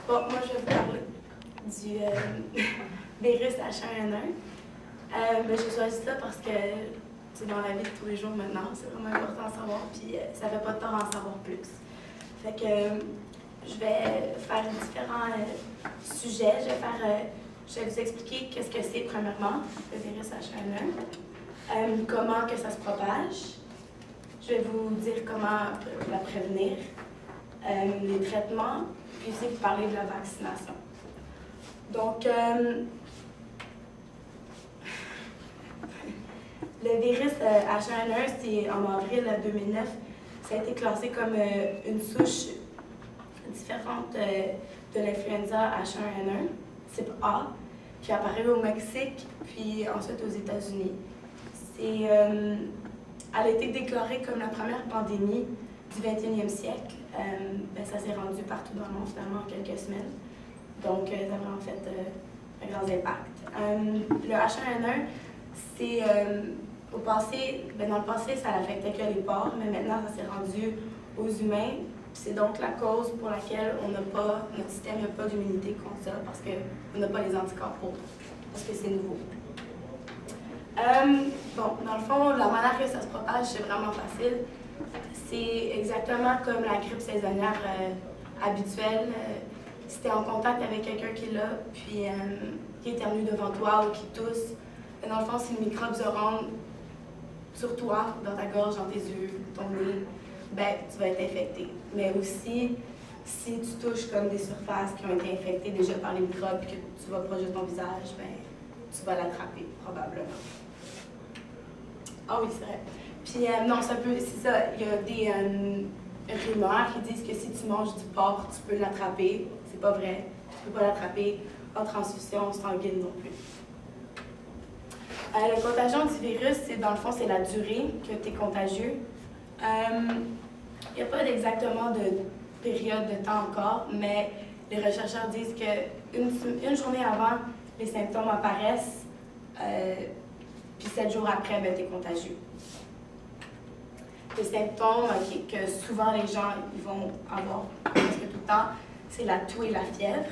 Bon, moi, je vais vous parler du virus H1N1. J'ai choisi ça parce que c'est dans la vie de tous les jours maintenant, c'est vraiment important à savoir, puis ça fait pas de tort à en savoir plus. Fait que je vais faire différents sujets. Je vais vous expliquer qu'est-ce que c'est, premièrement, le virus H1N1, comment que ça se propage. Je vais vous dire comment la prévenir, les traitements, puis aussi vous parler de la vaccination. Donc, le virus H1N1, c'est en avril 2009, ça a été classé comme une souche différente de l'influenza H1N1, type A, qui apparaît au Mexique, puis ensuite aux États-Unis. Elle a été déclarée comme la première pandémie du 21e siècle. Ça s'est rendu partout dans le monde, finalement, en quelques semaines. Donc, ça a vraiment fait un grand impact. Le H1N1, c'est au passé, dans le passé, ça n'affectait que les porcs, mais maintenant, ça s'est rendu aux humains. C'est donc la cause pour laquelle notre système n'a pas d'immunité contre ça, parce qu'on n'a pas les anticorps pour, parce que c'est nouveau. Dans le fond, la manière que ça se propage, c'est vraiment facile. C'est exactement comme la grippe saisonnière habituelle. Si tu es en contact avec quelqu'un qui l'a, puis qui éternue devant toi ou qui tousse, dans le fond, si le microbe se rend sur toi, dans ta gorge, dans tes yeux, ton nez, tu vas être infecté. Mais aussi, si tu touches comme des surfaces qui ont été infectées déjà par les microbes et que tu vas proche de ton visage, tu vas l'attraper, probablement. Ah oui, c'est vrai. Puis non, c'est ça, il y a des rumeurs qui disent que si tu manges du porc, tu peux l'attraper. C'est pas vrai. Tu peux pas l'attraper en transfusion sanguine non plus. La contagion du virus, dans le fond, c'est la durée que tu es contagieux. Il n'y a pas exactement de période de temps encore, mais les chercheurs disent qu'une journée avant, les symptômes apparaissent, puis 7 jours après, tu es contagieux. Les symptômes que souvent les gens ils vont avoir presque tout le temps, c'est la toux et la fièvre.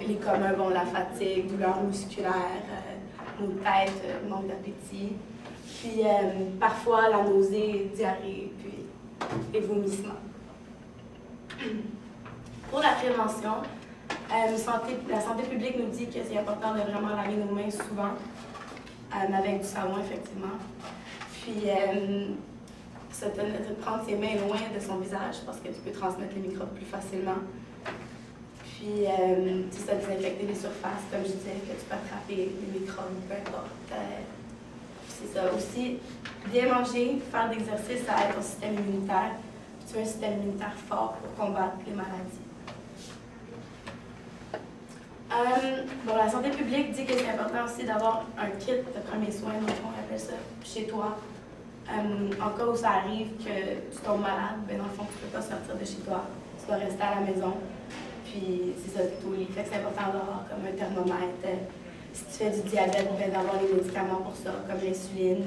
Les communs, la fatigue, douleur musculaire, maux de tête, manque d'appétit. Puis parfois la nausée, diarrhée, puis les vomissements. Pour la prévention, la santé publique nous dit que c'est important de vraiment laver nos mains souvent, avec du savon, effectivement. Puis, de prendre ses mains loin de son visage parce que tu peux transmettre les microbes plus facilement. Puis, ça désinfecter les surfaces, comme je disais, que tu peux attraper les microbes, peu importe. C'est ça aussi. Bien manger, faire de l'exercice, ça aide ton système immunitaire. Puis, tu as un système immunitaire fort pour combattre les maladies. La santé publique dit que c'est important aussi d'avoir un kit de premiers soins, donc on appelle ça, chez toi. En cas où ça arrive que tu tombes malade, dans le fond, tu ne peux pas sortir de chez toi. Tu dois rester à la maison. Puis, c'est ça, tout le fait que c'est important d'avoir comme un thermomètre. Si tu fais du diabète, d'avoir les médicaments pour ça, comme l'insuline.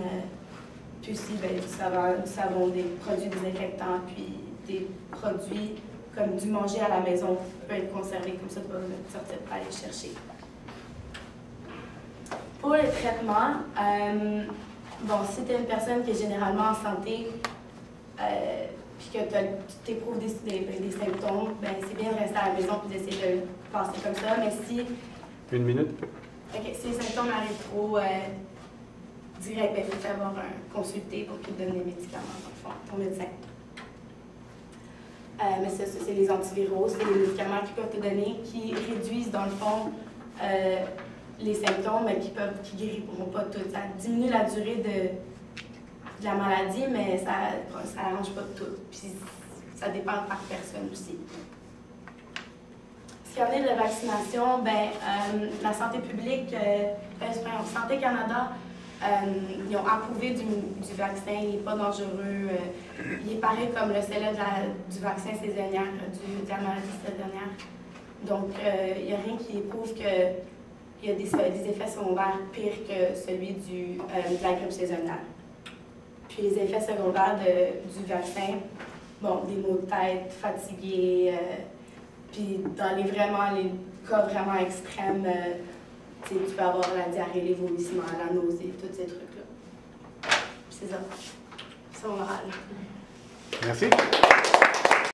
Puis aussi, du savon, des produits désinfectants, puis des produits comme du manger à la maison peut être conservé, comme ça tu vas sortir pour aller chercher. Pour les traitements, si tu es une personne qui est généralement en santé, puis que tu éprouves des symptômes, c'est bien de rester à la maison et d'essayer de passer comme ça, mais si... Une minute. OK, si les symptômes arrivent trop direct, il faut savoir consulter pour qu'il te donne des médicaments, dans le fond, ton médecin. Mais ça, c'est les antiviraux, c'est les médicaments qui peuvent te donner, qui réduisent, dans le fond, les symptômes, mais qui ne guériront pas tout. Ça diminue la durée de la maladie, mais ça n'arrange pas tout. Puis ça dépend par personne aussi. Ce qui en est de la vaccination, la santé publique, Santé Canada, ils ont approuvé du vaccin, il n'est pas dangereux. Il est pareil comme le celle du vaccin saisonnière, de la maladie saisonnière. Donc, il n'y a rien qui prouve qu'il y a des effets secondaires pires que celui de la grippe saisonnière. Puis les effets secondaires du vaccin, des maux de tête, fatigué, Puis dans les cas vraiment extrêmes, tu peux avoir la diarrhée, les vomissements, la nausée, tous ces trucs-là. C'est ça. C'est mon moral. Merci.